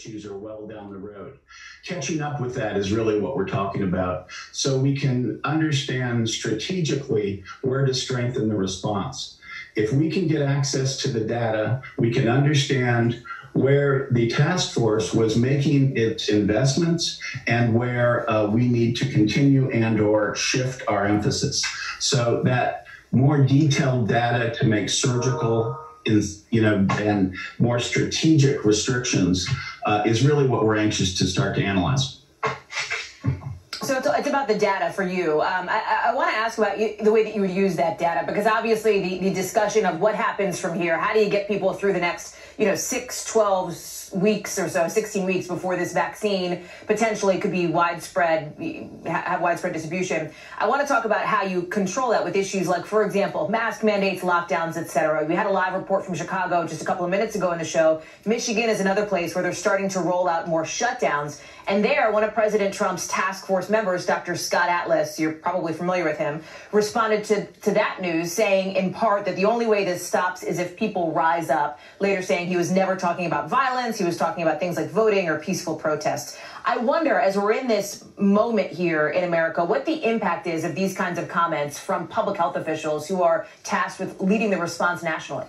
issues are well down the road. Catching up with that is really what we're talking about, so we can understand strategically where to strengthen the response. If we can get access to the data, we can understand where the task force was making its investments and where we need to continue and or shift our emphasis. So that more detailed data to make surgical and more strategic restrictions is really what we're anxious to start to analyze. So it's about the data for you. I want to ask about the way that you would use that data, because obviously the discussion of what happens from here, how do you get people through the next 6, 12 weeks or so, 16 weeks before this vaccine potentially could be have widespread distribution. I want to talk about how you control that with issues like, for example, mask mandates, lockdowns, etc. We had a live report from Chicago just a couple of minutes ago in the show. Michigan is another place where they're starting to roll out more shutdowns. And there, one of President Trump's task force members, Dr. Scott Atlas, you're probably familiar with him, responded to that news, saying in part that the only way this stops is if people rise up, later saying he was never talking about violence. He was talking about things like voting or peaceful protests. I wonder, as we're in this moment here in America, what the impact is of these kinds of comments from public health officials who are tasked with leading the response nationally.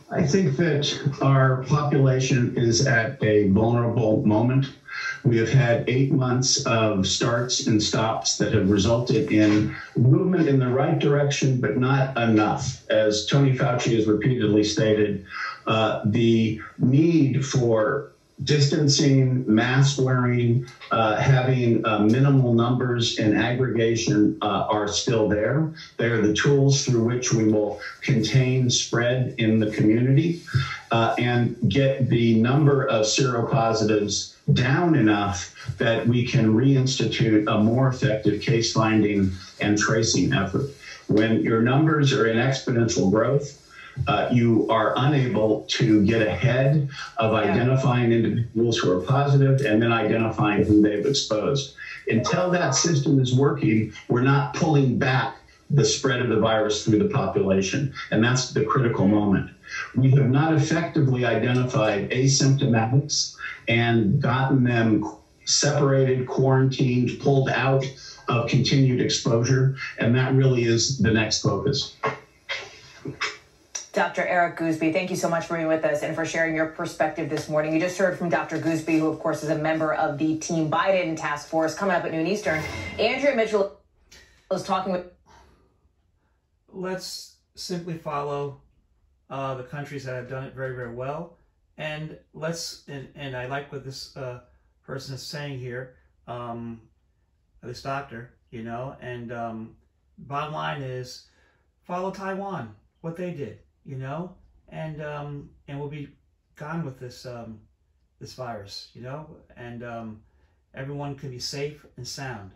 I think that our population is at a vulnerable moment. We have had 8 months of starts and stops that have resulted in movement in the right direction, but not enough. As Tony Fauci has repeatedly stated, the need for distancing, mask wearing, having minimal numbers and aggregation are still there. They are the tools through which we will contain spread in the community and get the number of seropositives down enough that we can reinstitute a more effective case finding and tracing effort. When your numbers are in exponential growth, you are unable to get ahead of identifying individuals who are positive and then identifying who they've exposed. Until that system is working, we're not pulling back the spread of the virus through the population. And that's the critical moment. We have not effectively identified asymptomatics and gotten them separated, quarantined, pulled out of continued exposure. And that really is the next focus. Dr. Eric Goosby, thank you so much for being with us and for sharing your perspective this morning. You just heard from Dr. Goosby, who, of course, is a member of the Team Biden task force, coming up at noon Eastern. Andrea Mitchell was talking with... Let's simply follow the countries that have done it very, very well. And and I like what this person is saying here, this doctor, and bottom line is follow Taiwan, what they did. And we'll be gone with this this virus, and everyone can be safe and sound.